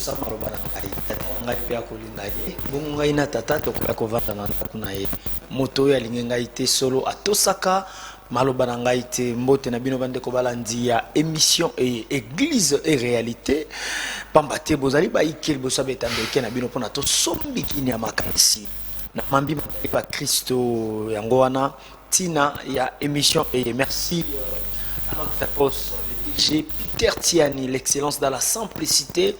sama loba na ngai tata ngai pe akolinga ye bongo ngai na tata tokoya kovanda na ndako na ye moto oyo alingi ngai te solo atosaka maloba na ngai te mbote na bino bandeko balandi ya émission et église et réalité pamba te bozali baikeli bosabeta ndeke na bino mpona tosombikini ya makanisi na mambi makali pa Kristo yango wana tina ya émission et merci à notre apôtre j'ai Peter Tiani, l'excellence dans la simplicité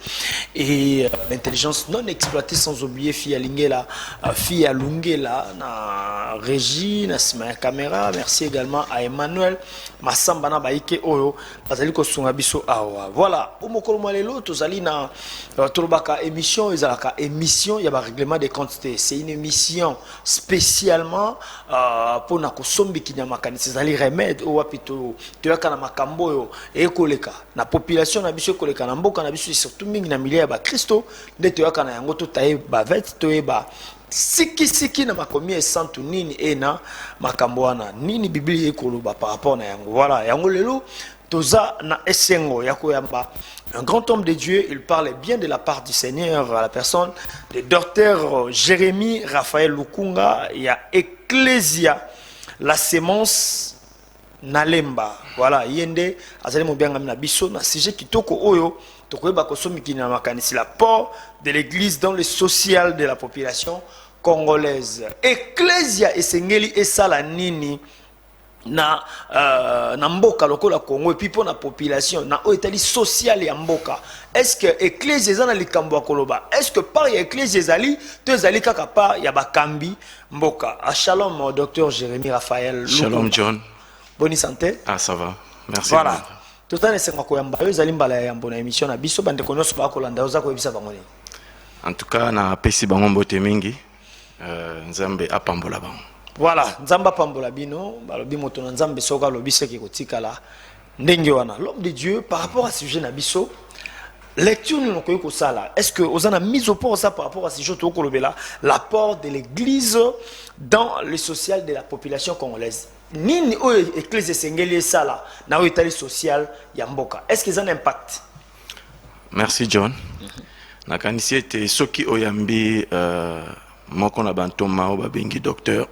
et l'intelligence non exploitée, sans oublier Fia Lingela, Fia Lungela, na régie, na sima caméra. Merci également à Emmanuel Massamba na baike oyo bazali ko sunga biso awa. Voilà, omokolo malelo tozali na tolobaka émission ezalaka émission ya ba règlement des comptes. C'est une émission spécialement pour na kosombi kinyamaka ezali remède o wapito toyaka na makambo yo ekoleka na population na biso koleka na mboka na biso surtout mingi na milia ya ba Kristo nde toyaka na yango totaye ba vet toyeba siki na makomi esantu nini ena makambo wana nini biblia ekoloba par rapport na yango. Voilà yango lelo toza na esengo ya koyamba un grand homme de Dieu. Il parle bien de la part du Seigneur à la personne de docteur Jérémie Raphaël Lukunga. Il y a Ecclésia la sémence Nalemba. Voilà, yende azali mobianga na biso na sujet kitoko oyo tokoyeba kosomi na makanisi l'apport de l'église dans le social de la population congolaise. Ecclésia esengeli esala nini na na mboka lokola Congo et puis pour la population na etali social ya mboka. Est-ce que ecclésia ezana likambo ya koloba? Est-ce que par ya ecclésia ezali to ezali kaka par ya bakambi mboka? Shalom docteur Jérémie Raphaël. Shalom John. Bonne santé. Ah, ça va. Merci. Voilà. Tout le temps, c'est quoi émission en tout cas, na pesi bango mbote mingi. Nzambe apambola bango. Voilà, Nzamba pambola bino, balobi moto na Nzambe soka lobi seki kotikala ndenge wana. L'homme de Dieu par rapport à ce sujet na biso, lecture nous koyo ko sala. Est-ce que vous en a mis au point ça par rapport à ce sujet to ko lobela, l'apport de l'église dans le social de la population congolaise? Nini o église sengeli sala na o état social ya mboka? Est-ce qu'ils ont un impact? Merci John. Na kanisi ete soki oyambi moko na bantoma o babengi docteur.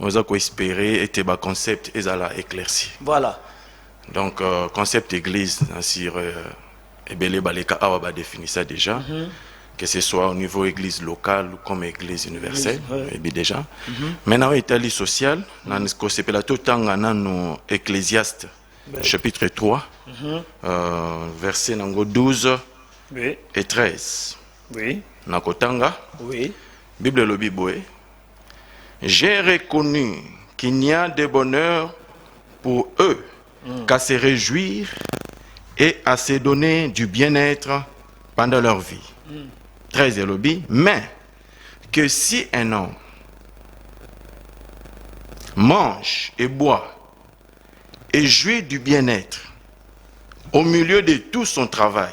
Oza ko espérer ete ba concept ezala éclairci. Voilà. Donc concept église sur ebele baleka awa ba définir ça déjà. Que ce soit au niveau église locale ou comme église universelle, et bien déjà. Maintenant, Italie sociale, dans ce que c'est la totanga nano Ecclésiaste, chapitre 3, verset 12 et 13. Oui. Nakotanga. Oui. Bible le Bible. J'ai reconnu qu'il n'y a de bonheur pour eux qu'à se réjouir et à se donner du bien-être pendant leur vie. 13 et lobby, mais que si un homme mange et boit et jouit du bien-être au milieu de tout son travail,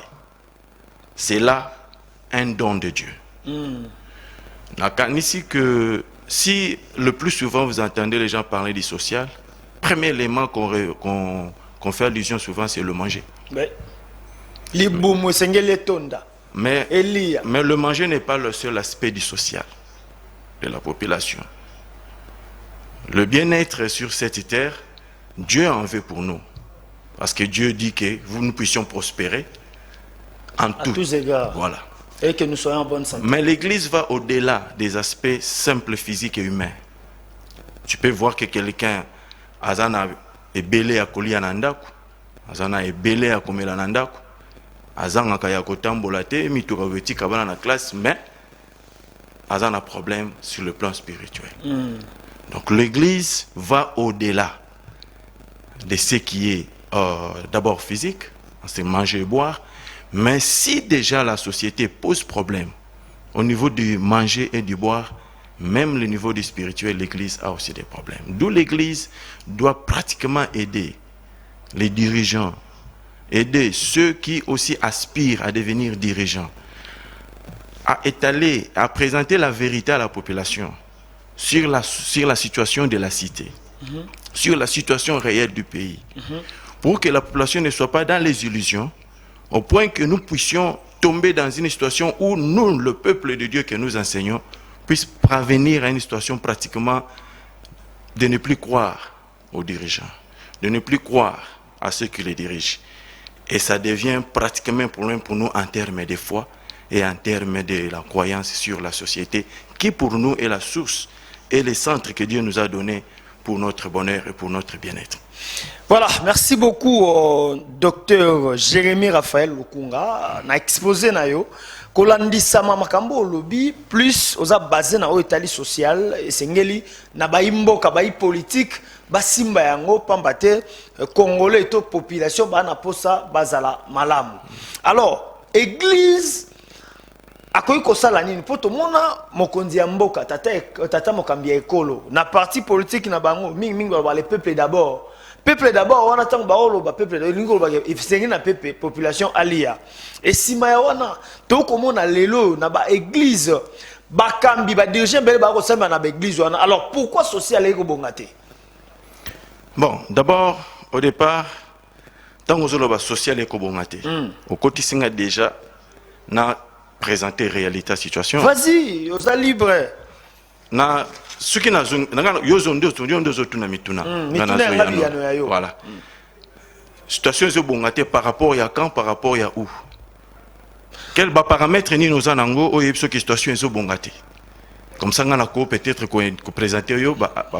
c'est là un don de Dieu. Ici que si le plus souvent vous entendez les gens parler du social, premier élément qu'on fait allusion souvent, c'est le manger. Mais le manger n'est pas le seul aspect du social de la population. Le bien-être sur cette terre, Dieu en veut pour nous. Parce que Dieu dit que nous puissions prospérer en tous égards. Voilà. Et que nous soyons en bonne santé. Mais l'Église va au-delà des aspects simples, physiques et humains. Tu peux voir que quelqu'un azana est belé à kolia nandaku, azana est belé à komela nandaku. Azanga kaya kotambola te mitura veti kabana na classe, mais azana problème sur le plan spirituel. Donc l'église va au-delà de ce qui est d'abord physique, c'est manger et boire, mais si déjà la société pose problème au niveau du manger et du boire, même le niveau du spirituel, l'église a aussi des problèmes. D'où l'église doit pratiquement aider les dirigeants, aider ceux qui aussi aspirent à devenir dirigeants, à étaler, à présenter la vérité à la population sur la situation de la cité, sur la situation réelle du pays, pour que la population ne soit pas dans les illusions, au point que nous puissions tomber dans une situation où nous, le peuple de Dieu que nous enseignons, puisse parvenir à une situation pratiquement de ne plus croire aux dirigeants, de ne plus croire à ceux qui les dirigent. Et ça devient pratiquement un problème pour nous en termes de foi et en termes de la croyance sur la société, qui pour nous est la source et le centre que Dieu nous a donné pour notre bonheur et pour notre bien-être. Voilà, merci beaucoup au docteur Jérémy Raphaël Lukunga. Na exposé na yo kolandi sama makambo lobby plus oza basé na Italie social et sengeli na baimboka bayi politique basimba yango pambate congolais to population bana posa bazala malamu. Alors, église akoyi kosala nini po tomona mokonzi ya mboka tata mokambi ya ekolo na parti politique na bango mingi ba le peuple d'abord. Peuple d'abord, on attend ba peuple na peuple population alia. Et si maya wana to komo na lelo na ba église ba kambi ba dirigeant bele ba ko samba na ba église wana. Alors pourquoi social eko bongate? Bon, d'abord au départ tant que le social eko bongate. Au côté singa déjà na présenter réalité situation. Vas-y, osa libre. Na ce qui n'a voilà. Situation est bongatée par rapport à quand, par rapport à où. Quel paramètre ni nous en ango ou yepso qui situation est bongatée. Comme ça, on a peut-être présenter yo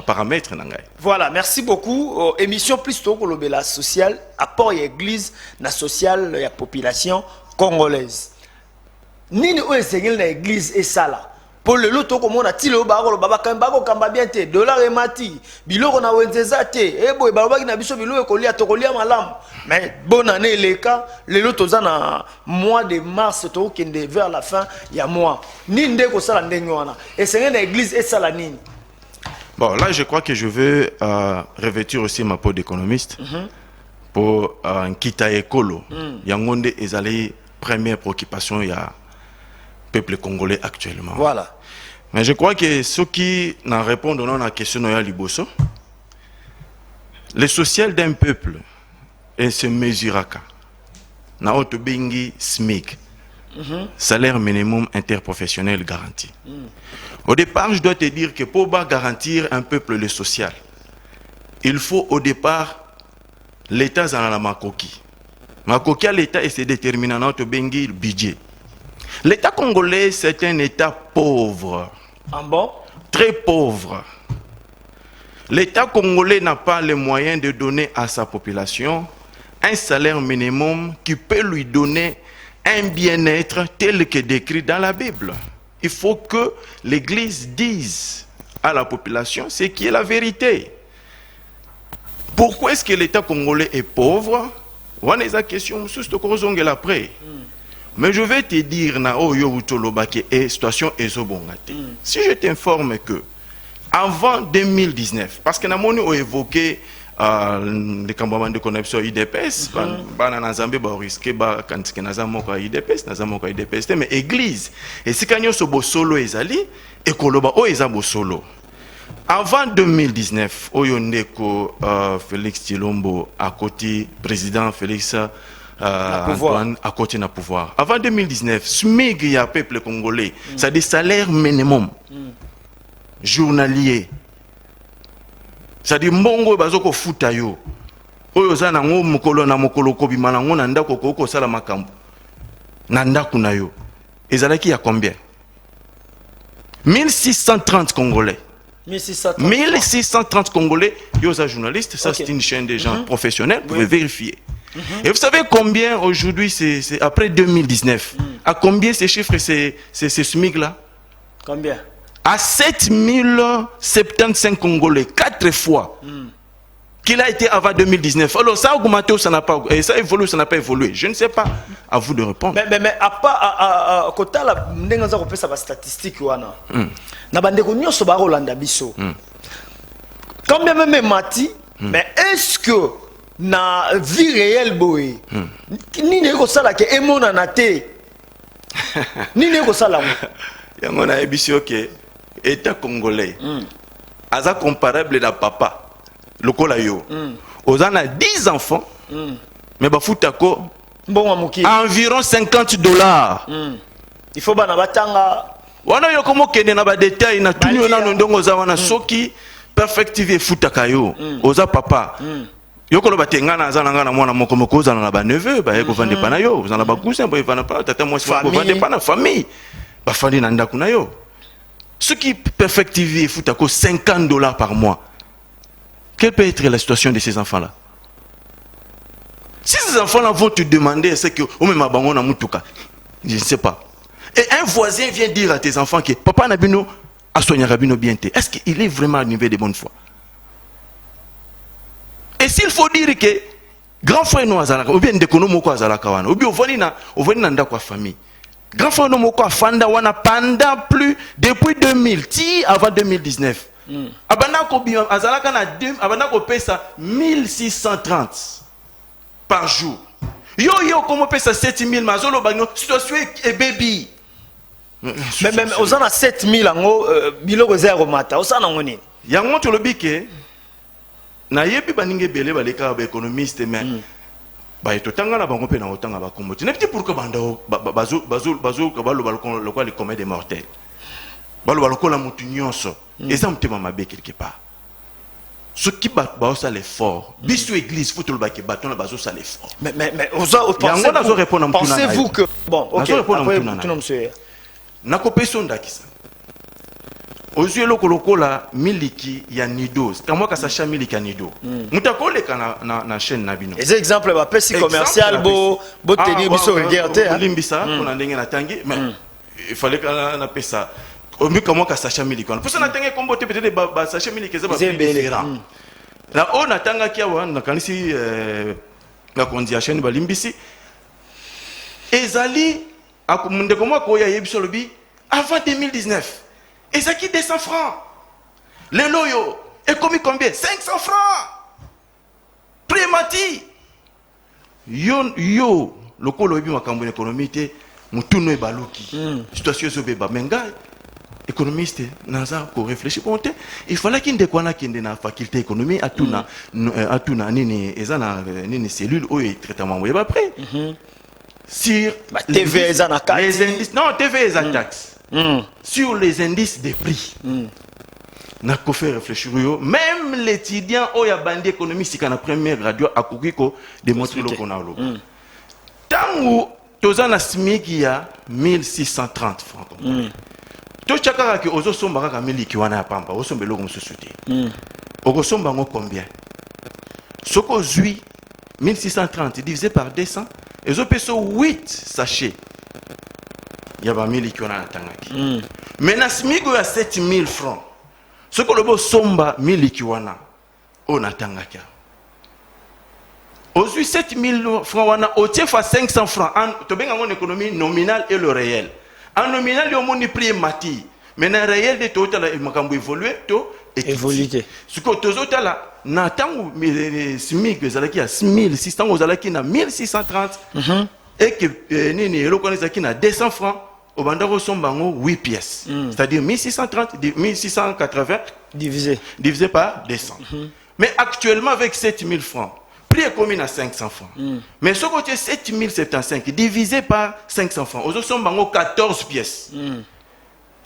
paramètre nangai. Voilà, merci beaucoup. Émission plus tôt que le social, apport à l'église, na social, la population congolaise. Ni ou enseignel na église et ça là. Pour le lot comme on a tilo baro baba kamba bien te dollar et mati biloko na wenzeza te e boy baba na biso biloko kolia to kolia malam mais bonne année les cas le lot na mois de mars to kende vers la fin ya mois ni ndeko sala ndenyo wana et c'est na église et sala nini. Bon là je crois que je veux revêtir aussi ma peau d'économiste pour kita ekolo yangonde ezali première préoccupation ya peuple congolais actuellement. Voilà. Mais je crois que ceux qui n'en répondent à la question de Liboso, le social d'un peuple est se mesuraka. Na autobengi SMIC, salaire minimum interprofessionnel garanti. Au départ, je dois te dire que pour garantir un peuple le social, il faut au départ l'État dans la makoki. Makoki à l'État et c'est déterminant na autobengi le budget. L'État congolais, c'est un État pauvre. En bon? Très pauvre. L'État congolais n'a pas les moyens de donner à sa population un salaire minimum qui peut lui donner un bien-être tel que décrit dans la Bible. Il faut que l'Église dise à la population ce qui est la vérité. Pourquoi est-ce que l'État congolais est pauvre? On a des questions, après. Mais je vais te dire na oyo utolobake et situation ezobongate. Si je t'informe que avant 2019, parce que na moni o évoqué les campagnes de connexion IDPS, bana na Zambie ba risquer ba kantike na zamoko IDPS, na zamoko IDPS mais église et si kanyo so bosolo ezali et koloba o ezabo solo. Avant 2019, oyo ndeko Félix Tshilombo à côté président Félix Antoine à côté na pouvoir. Avant 2019, SMIG y a peuple congolais, c'est des salaires minimum journalier. C'est des mbongo bazoko futa yo. Oyo za na ngo mukolo na mukolo ko bimana ngo na ndako ko sala makambo. Na ndako na yo. Ezalaki ya combien? 1630 Congolais. 1630 Congolais, yo za journaliste, ça c'est une chaîne de gens professionnels, vous pouvez vérifier. Et vous savez combien aujourd'hui, c'est après 2019, à combien ces chiffres, c'est SMIC là? Combien? À 7075 Congolais, 4 fois qu'il a été avant 2019. Alors ça a augmenté ou ça n'a pas évolué, ça a évolué ou ça n'a pas évolué? Je ne sais pas, à vous de répondre. Mais à part, quand tu as la statistique, na bandeko nyonso ba Rolanda biso. Quand même mati, mais est-ce que na vie réelle boy ni ne ko sala ke emona na te ni ne ko sala yango na ebisio ke état congolais aza comparable na papa lokola yo ozana 10 enfants mais ba futako Bon amuki. Environ $50. Il faut bana batanga. Wana yo komo kende na ba détail na tuni na ndongo za wana soki perfective futaka yo. Oza papa. Yokolo batenga na azana ngana mwana moko moko za na ba neveu ba yeko vande pana yo. Za na ba cousin ba vande pa tata moi ko vande pana famille. Ba fandi na ndaku na yo. Ce qui perfective futako $50 par mois. Quelle peut être la situation de ces enfants-là? Si ces enfants-là vont te demander, c'est que oh mais ma bango na mutuka. Je ne sais pas. Et un voisin vient dire à tes enfants que papa Nabino a soigné Rabino bien. Est-ce qu'il est vraiment à niveau de bonne foi? Et s'il faut dire que grand frère nous azalaka ou bien ndekono moko azalaka wana ou bien ovoni na ndako famille. Grand frère nous moko afanda wana pendant plus depuis 2000 ti avant 2019. Abanako bien azalaka na abanako pesa 1630 par jour. Yo comment pesa 7000 mazolo bagno situation et baby. Même aux en a 7000 ango biloko zero mata osana ngoni. Yango to lobike na yebi baninge bele baleka ba économiste mais ba etotanga na bango pe na otanga ba komboti. Ne petit pourquoi bando bazo ka balo balko le quoi les comètes des mortels. Balo balko la mutu nyonso. Et ça mtema mabe quelque part. Ce qui bat ça l'effort. Biso église faut le baké bâton la bazo ça l'effort. Mais pensez-vous que bon OK après tout monsieur nakopeso ndakisa ozue lokolokola miliki ya nido kama kasasha miliki ya nido mutakoleka na chaîne nabino les exemples ba pesi commercial bo tenir biso regarder limbisa on ndenge na tangi mais il fallait que na pesa omi kama kasasha miliki on pour ça na tangi kombo te peut-être ba sachet miliki za ba différent la on atanga kia wa na kanisi na kondia chaîne ba limbisi ezali akumende comment koya yebiso lobi avant 2019 et ça qui 200 francs les loyo et commis combien 500 francs prémati yo lokolo yebi makambo économie te mutuno e baluki situation zo beba menga économiste naza ko réfléchir bon te il fallait qu'il ndekwana kende na faculté économie atuna nini ezana nini cellule o et traitement yeba après sur TV les indices non TV les taxes sur les indices des prix n'a qu'à faire réfléchir même l'étudiant au yabandi économie si kana première radio a kokiko démontrer le qu'on a lo tangu tozana smiki ya 1630 francs to chakaka ke ozo somba kaka miliki wana ya pamba osombe loko msusute okosomba ngo combien soko zui 1630 divisé par 200 et peso 8 sachets. Il y a 1000 qui ont atangaki. Maintenant, smigo ya 7000 francs. Ce que le beau somba 1000 qui wana on atangaki. Aujourd'hui 7000 francs wana au tiers fois 500 francs. To benga mon économie nominale et le réel. En nominal yo mon prix mati. Maintenant réel de total e makambo évoluer to évoluer. Ce que tozo là na tango smig ezalaki ya 1600 ozalaki na 1630 et que nini elokonezaki na 200 francs au bandako sombango 8 pièces c'est-à-dire 1630 1680 divisé par 200 mais actuellement avec 7000 francs prix est commis à 500 francs mais ce côté 7075 divisé par 500 francs aux sombango 14 pièces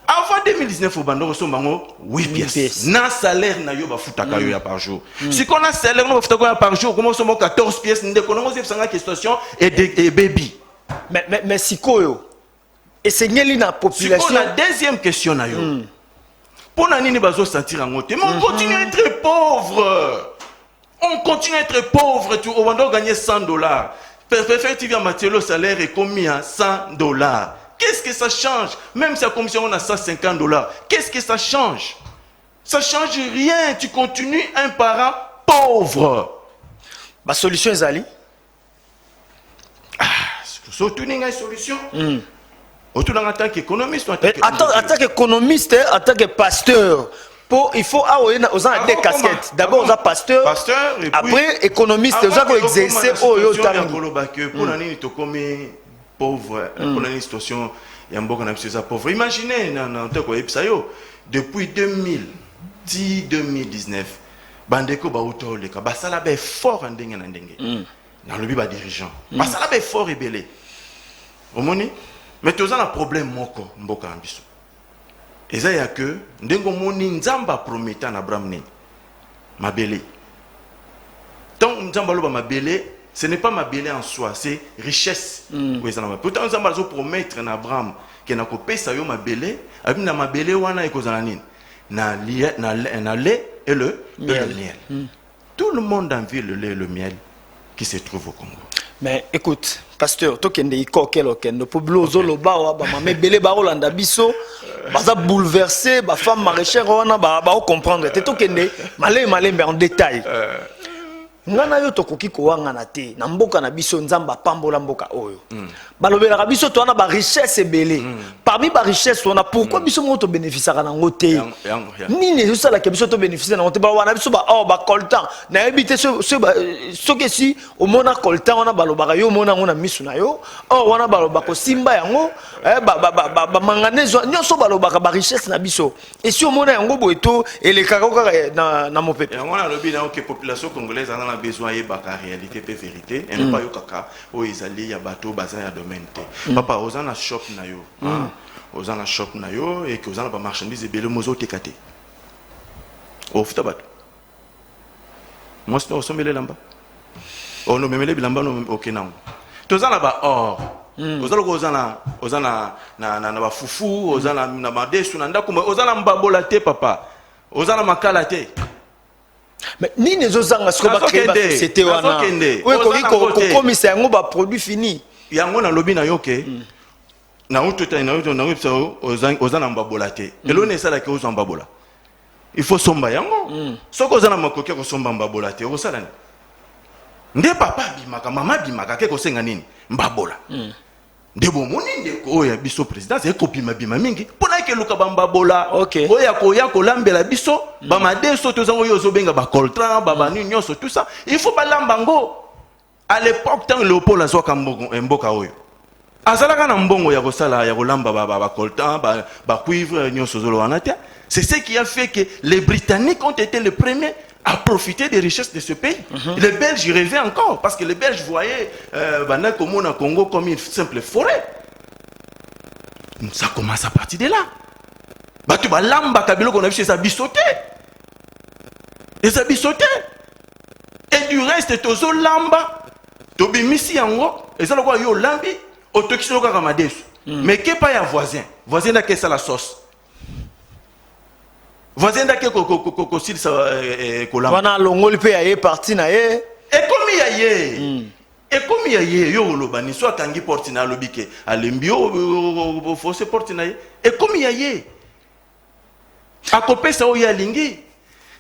avant 2019 au bandon sombango 8 pièces na salaire na yo ba futaka yo par jour si qu'on a salaire no futaka par jour comment sombango 14 pièces ndeko non c'est sanga question et baby mais sikoyo et c'est ngeli na population la deuxième question na yo pour na nini bazo sentir en côté mais on continue à être pauvre tu au bandon gagner $100 effectivement Mathieu le salaire est commis à $100. Qu'est-ce que ça change? Même si la commission on a $150, qu'est-ce que ça change? Ça change rien. Tu continues un parent pauvre. La solution est allée. Surtout une solution. En tant qu'économiste, en tant qu'économiste, en tant que pasteur. Il faut avoir des casquettes. D'abord, on a pasteur. Après, économiste. On a exercer pauvre pour une situation il y a beaucoup de pauvre. Imaginez depuis 2019 bandeko ba autoleka basala be fort ndenge na ndenge dans le but dirigeant. Parce que là, il fort et belé. Au moins, mais tu as un problème, moko, mboka ambiso. Et ça, il y a que, ndengo moni nzamba promettant à Abraham ne, ma belé. Tant nzamba loba ma belé, ce n'est pas ma belé en soi, c'est richesse. Pourtant, nzamba zo promettre à Abraham que na kopé sa yo ma belé, abi na ma belé wana ekozala nini. Na lait et le miel. Tout le monde envie le lait et le miel qui se trouve au Congo. Mais écoute, pasteur, toi qui es okendo pour blozo lo ba wa ba mame belé ba olanda biso, baza bouleversé, ba femme maraîchère wana ba comprendre. Te toi qui es malé mais en détail. Ngana yo tokoki kowanga na te na mboka na biso nzamba pambola mboka oyo balobela biso to na ba richesse ebele parmi ba richesse on a pourquoi biso mo to bénéficier na ngote nini yo sala ke biso to bénéficier na ngote ba wana biso ba ba coltan na ebité so ke si o mona coltan on a balobaka yo mona ngona misu na yo wana baloba ko simba yango ba manganese nyoso balobaka ba richesse na biso et si o mona yango boeto elekaka na mopepe yango na lobi na que population congolaise a besoin de la réalité et vérité et non pas yo kaka o ezali ya bato baza ya domaine te papa ozana shop na yo ozana shop na yo et que ozana ba marchandise ebele mozo tekate ofuta bato moi c'est osombele lamba o no memele bilamba no okenango tozana ba or ozana na ba fufu ozana na madesu na ndako ozana mbabola te papa ozana makala te. Mais ni les autres gens qui ont créé la société wana oui comme c'est un produit fini yango na lobi na yoke na utota na uto ozana mbabolate elo ne sala ke ozamba bola il faut somba yango soko ozana makoke ko somba mbabolate o sala nde papa bimaka mama bimaka ke ko senga nini mbabola ndebo moni ndeko oya biso président c'est kopima bima mingi pona ke luka bambabola oya ko lambela biso ba madeso to zango yo zobenga ba coltran ba banu nyoso tout ça il faut ba lambango à l'époque tant Léopold azoka mboka oyo azalaka na mbongo ya kosala ya kolamba ba coltran ba cuivre nyoso zolo wanata c'est ce qui a fait que les Britanniques ont été les premiers à profiter des richesses de ce pays. Les Belges y rêvaient encore, parce que les Belges voyaient au Congo comme une simple forêt. Ça commence à partir de là. Tu vas lamba kabilo qu'on a vu chez ça bissoté. Et ça bissoté. Et du reste, tozo lamba, tobi misi yango, et ça le quoi yo lambi, autokisolo kamadesu. Mais qu'est pas ya voisin? Voisin n'a que ça la sauce. Voisin d'ake ko sil sa kolamba wana longoli pe aye parti na ye e komi ya ye yo loba ni so akangi porti na lobike alembio fausse porti na ye e komi ya ye akopesa o ya lingi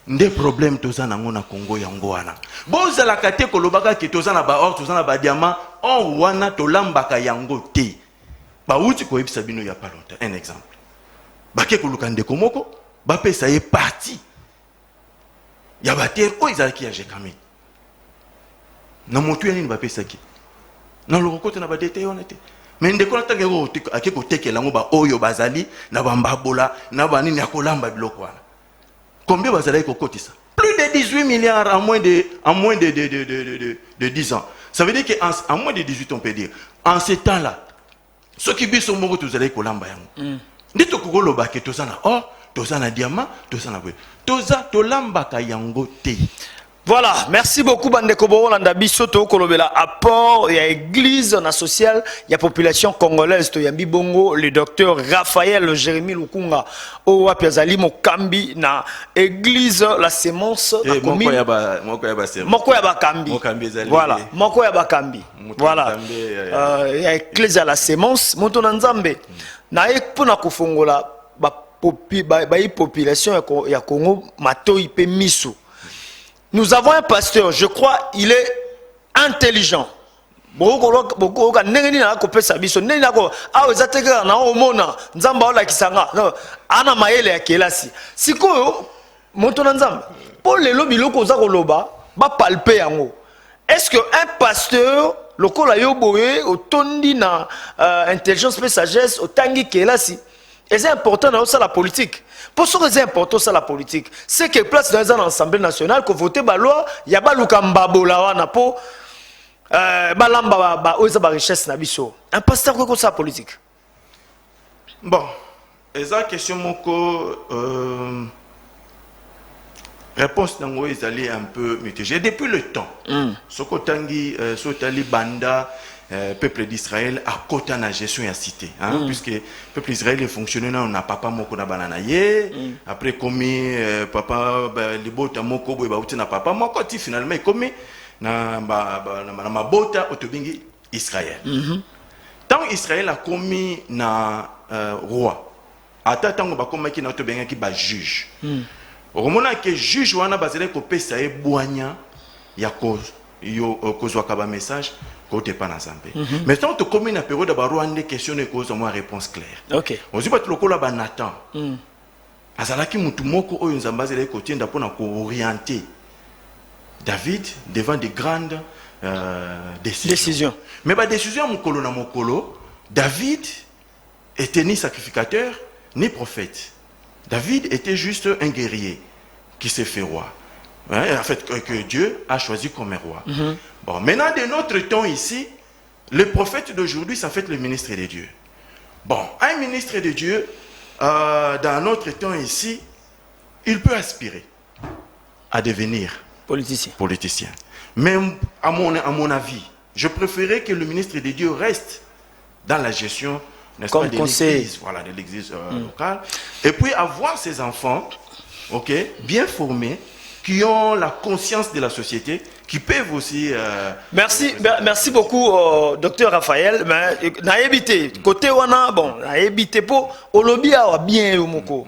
nde problème tozana ngona Congo yango wana bozala kate ko lobaka ke tozana ba or tozana ba diamant on wana to lambaka yango te ba uti ko ebisa bino ya pas longtemps un exemple bake ko lukande komoko Bapé ça est parti. Il y a bâtir où ils allaient qui a jékami. Non mon tué ni Bapé ça qui. Non le côté n'a pas d'été honnête. Mais ndeko na tangero ake ko teke lango ba oyo bazali na bamba bola na bani ni akolamba biloko wana. Combien bazali ko kotisa? Plus de 18 milliards en moins de 10 ans. Ça veut dire que en moins de 18 on peut dire. En ce temps-là, ceux qui bisent au mongo tous allez kolamba yango. Ndito kokolo ba ke tozana oh tozana diamant tozana bwe toza tolambaka yango te. Voilà, merci beaucoup Bandeko Bolanda biso to kolobela apport ya église na social ya population congolaise to yambi bongo le docteur Raphaël Jérémy Lukunga o wapiazali mokambi na église la sémence na commune moko ya bakambi voilà moko ya bakambi voilà ya église la sémence moto na nzambe na epona kufongola ba population ya Congo matoi pe miso. Nous avons un pasteur, je crois, il est intelligent. Beaucoup na ko pesa biso neni nako awe zateka na omona nzamba ola kisanga no ana mayele ya kelasi sikoyo moto na nzamba pour lelo biloko za koloba ba palper yango. Est-ce que un pasteur lokola yo boye otondi na intelligence pe sagesse otangi kelasi et c'est important dans la politique. Pour ce que c'est important ça la politique, c'est que place dans un assemblée nationale que voter ba loi, il y a ba luka mbabola wana po balamba oza ba richesse na biso un pasteur ko ça politique. Bon, eza question moko réponse nango ezali un peu mitigée depuis le temps. Sokotangi sotali banda peuple d'Israël à côté na gestion ya cité hein, puisque peuple d'Israël fonctionne na papa moko na banana ye après commis papa libota moko boy bauti na papa moko ti finalement commis na mabota otobingi Israël. Tant Israël a commis na roi ata tango ba komaki na otobinga ki ba juge. Romona que juge wana bazele ko pesa e boanya ya cause yo kozwa ka ba message côté pas na zambe. Mais tant que commis na période ba rwande question ne cause moi réponse claire. OK. On dit pas lokola ba Nathan. Azalaki mutu moko oyo nzamba zele ko tienda pona ko orienter David devant de grandes décisions. Mais ba décision mokolo na mokolo, David était ni sacrificateur ni prophète. David était juste un guerrier qui s'est fait roi. Hein, en fait, que Dieu a choisi comme roi. Bon, maintenant, de notre temps ici, le prophète d'aujourd'hui, ça fait le ministre de Dieu. Bon, un ministre de Dieu, dans notre temps ici, il peut aspirer à devenir politicien. Mais à mon avis, je préférais que le ministre de Dieu reste dans la gestion, n'est-ce pas, de l'église, voilà, de l'église locale, et puis avoir ses enfants, ok, bien formés, qui ont la conscience de la société, qui peuvent aussi... merci beaucoup, docteur Raphaël. Mais na évité, côté wana, bon, na évité pour Olobia wa bien moko.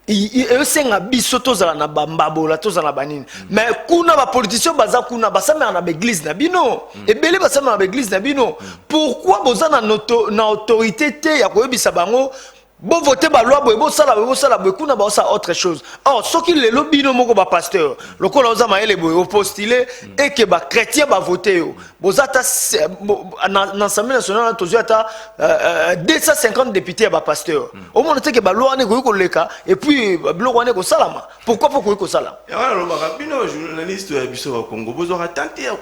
Esenga biso tozala na bambabola tozala banini mais kuna ba politicien baza kuna basama na église na bino ebele basama na église na bino pourquoi bozana na autorité te ya koyebisa bango bo voter ba loi bo sala kuna ba sa autre chose. Or ce qui le bino moko ba pasteur lokola oza maele bo postuler et que ba chrétien ba voter bozata na l'Assemblée nationale tozo ata 250 députés ba pasteur au monde te que ba loi ne ko leka et puis blo wane ko salama pourquoi ko salama ya lo ba bino journaliste ya biso wa Congo bozo tenter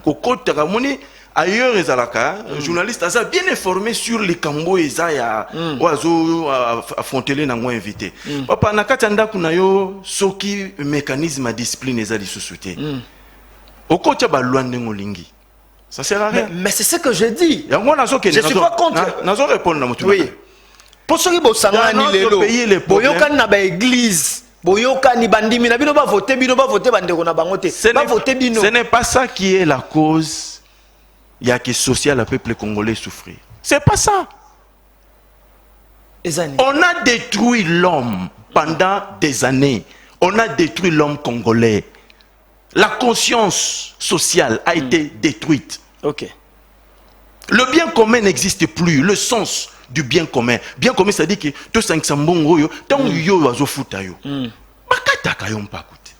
ko kota ka moni ailleurs ezalaka journaliste asa bien informé sur les cambo ezaya oazo affronter na ngo invité papa na katanda kuna yo soki mécanisme de discipline ezali sous-souté okocha ba lwande ngolingi ça sert à rien mais c'est ce que je dis je suis pas contre nazo répondre na mutu oui pour ceux qui bosangani lelo boyokani na ba église boyokani bandimi na bino ba voter bandeko na bango te ba voter bino ce n'est pas ça qui est la cause. Il y a que social le peuple congolais souffrir. C'est pas ça. On a détruit l'homme pendant des années. On a détruit l'homme congolais. La conscience sociale a été détruite. Ok. Le bien commun n'existe plus. Le sens du bien commun. Bien commun, ça dit que tout ça que mbongo yo, tant yo wazo futa yo. Bakata kayom pa koute.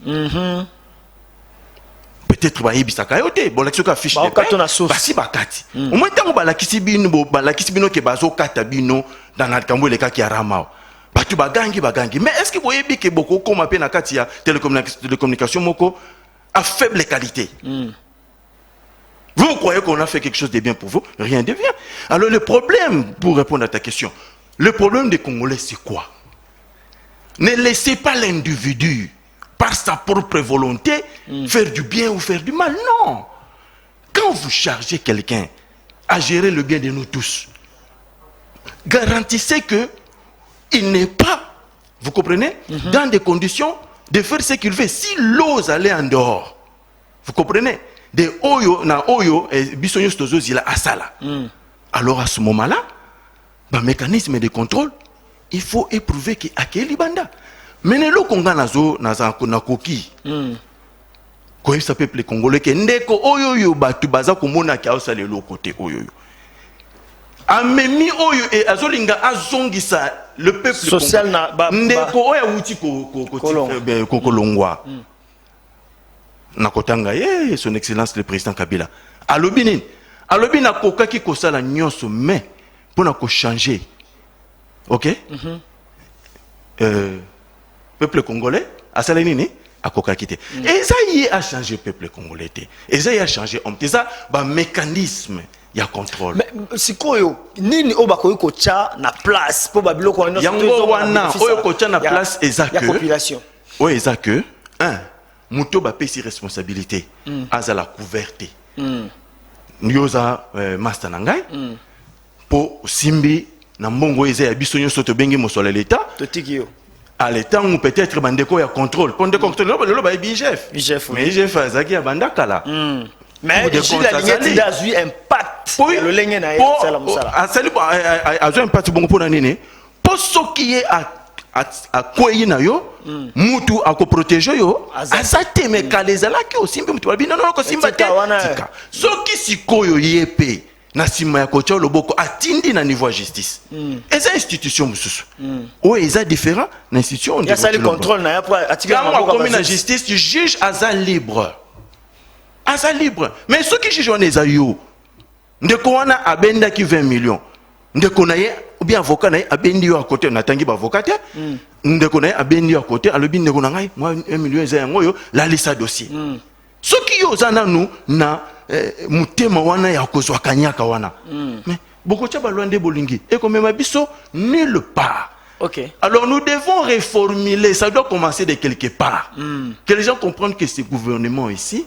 Peut-être ba yebisaka yo te bon la kisoka fiche de paie basi bakati au moins tango balakisi bino ke bazo kata bino dans na kambo le kaki arama batu bagangi mais est-ce que vous yebi ke boko koma pe na kati ya télécommunication moko à faible qualité vous croyez qu'on a fait quelque chose de bien pour vous? Rien de bien. Alors le problème, pour répondre à ta question, le problème des Congolais c'est quoi? Ne laissez pas l'individu par sa propre volonté, faire du bien ou faire du mal. Non. Quand vous chargez quelqu'un à gérer le bien de nous tous, garantissez que il n'est pas, vous comprenez, dans des conditions de faire ce qu'il fait. S'il ose aller en dehors, vous comprenez, de oyo na oyo et bisonyo stozo zila asala. Alors à ce moment-là, le mécanisme de contrôle, il faut éprouver qu'il y a quel banda. Mais ne lokonga nazo na koki. Ko ça peuple congolais que ndeko oyo yo batu baza komona ka osale lo côté oyo yo. Amemi oyo et azolinga azongisa le peuple social na ndeko oyo uti ko kolongwa. Na kotanga son excellence le président Kabila. Alobi nini? Alobi na koka ki kosala nyonso mais pour na ko changer. OK? Peuple congolais, asala nini? à Kokakite. Et ça y a changé le peuple congolais. Et ça y a changé homme. Et ça, bah, mécanisme, il y a contrôle. Mais si quoi nini obako ko cha na place pour babilo ko no yango wana oyo ko cha na place ezake ya population. Oui, ezake un muto ba pesi responsabilité aza la couverte. Nyoza master na ngai po simbi na mbongo eza ya biso nyonso to bengi mosola l'état To tikio. à l'état ou peut-être bandeko ya contrôle pour de contrôle le ba IGF. Mais IGF azaki ya bandaka là. Mais Gilles Alingeti a eu impact. Le lenge na sala musala. Asali a eu impact bongo pour nini? Pour ce qui est à quoi na yo mutu ako protéger yo azate me kalezala ki osimbi mutu babina non ko simba te tika soki sikoyo yepe na sima ya kocha loboko atindi na niveau justice eza institution mususu o eza différent na institution ya sali contrôle na ya pour atika comme na justice tu juge aza libre mais ceux qui jugent on eza yo ndeko wana abenda ki 20 millions ndeko na ye ou bien avocat na ye abendi yo à côté na tangi ba avocat te ndeko na ye abendi yo à côté alobi ndeko na ngai moi 1 million eza yango yo la lisa dossier soki yo zana nu na mutema wana ya kozwa kanyaka wana mais beaucoup tcha balwande bolingi et comme ma biso nulle part. OK. Alors nous devons réformuler, ça doit commencer de quelque part. Que les gens comprennent que ce gouvernement ici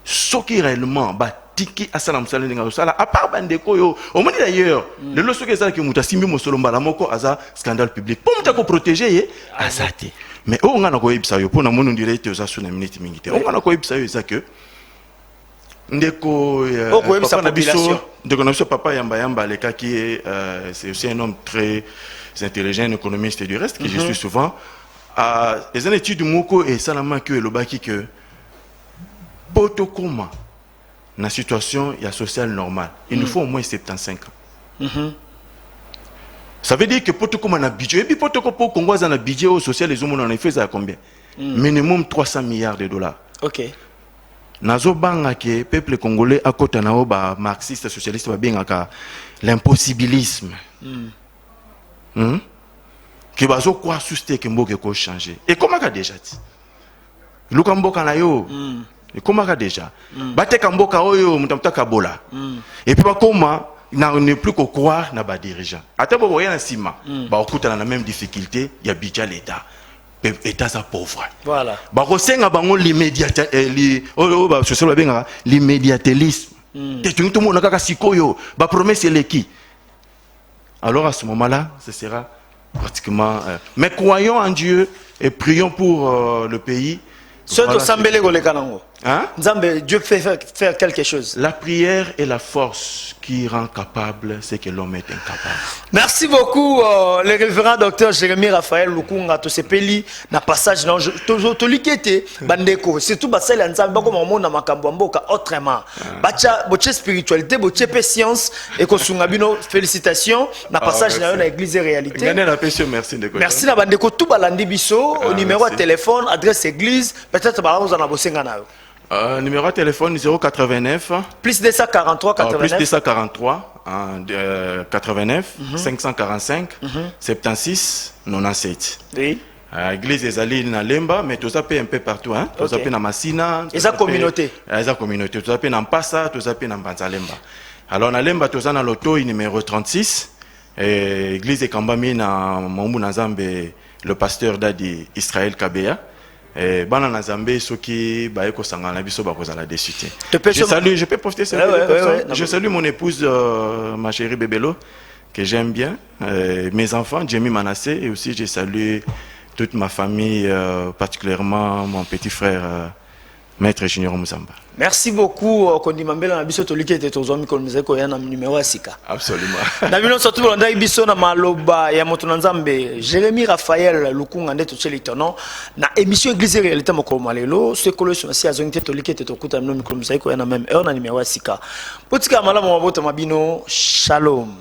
ce qui réellement tiki asala musala ninga sala à part bandeko yo au moins d'ailleurs le loso que ça que muta simbi mosolo mbala moko aza scandale public pour muta ko protéger ye azate mais on ngana ko yebisa yo pona monu direct oza suna minute mingite on ngana ko yebisa yo ça que ndeko papa na biso ndeko na biso papa yamba yamba leka qui c'est aussi un homme très intelligent, un économiste et du reste que je suis souvent les études moko et salama que le baki que potokoma na situation sociale normale, il nous faut au moins 75 ans. Ça veut dire que pour tout comme on a budget, et puis pour tout comme on a un budget au social, les hommes on a fait à combien? Minimum 300 milliards de dollars. OK. Nazo banga que peuple congolais à côté na oba marxiste socialiste ba bengaka l'impossibilisme. Que bazo quoi susté que mboke ko changer. Et comment ka déjà dit? Lukamboka na yo. Et comment déjà bate kamboka oyo mutamta kabola et puis bakoma ne plus qu'au croire na ba dirigeant ata bo boya na sima ba okuta na même difficulté ya budget l'état état sa pauvre voilà ba kosenga bango l'immédiate ba social benga l'immédiatélisme te tout monde kaka sikoyo ba promesse leki alors à ce moment-là ce sera pratiquement mais croyons en Dieu et prions pour le pays. Hein? Dieu peut faire quelque chose. La prière est la force qui rend capable ce que l'homme est incapable. Merci beaucoup, le révérend docteur Jérémy Raphaël Lukunga. To sepeli na passage na to likete bandeko. Surtout basali nzambe bako mamona makambo mboka autrement. Bacha boche spiritualité, boche science et ko sungabino félicitations na passage na yo na église réalité. Merci na bandeko tout balandi biso numéro de téléphone, adresse église, peut-être balance na bosenga na yo. Numéro de téléphone 089 plus 243 89 plus 243 89 545 76 97. Oui. Église des Alliés na Lemba, mais tout ça peut un peu partout, hein. Tout ça peut na Masina. Et sa communauté. Sa communauté. Tout ça peut na Mpasa, tout ça peut na Mbanzalemba. Alors na Lemba tout ça na l'auto numéro 36. Église de Kambami na Mamou Nazambe, le pasteur d'Adi Israël Kabea. Bana na Zambé soki baeko sangana biso bakozala dessus. Je peux profiter je salue mon épouse ma chérie Bébélo que j'aime bien, mes enfants Jamie Manassé et aussi je salue toute ma famille particulièrement mon petit frère Maître Junior Musamba. Merci beaucoup Kondimambela na biso tolikete tozomi kolmizeko ya na numéro asika. Absolument. Na bino surtout bolanda biso na maloba ya moto na Nzambe Jérémy Raphaël Lukunga ndeto chelitono na émission église réalité moko malelo ce que le si azongite tolikete tokuta no mikolmizeko ya na même heure na numéro asika. Potika malamu maboto mabino shalom.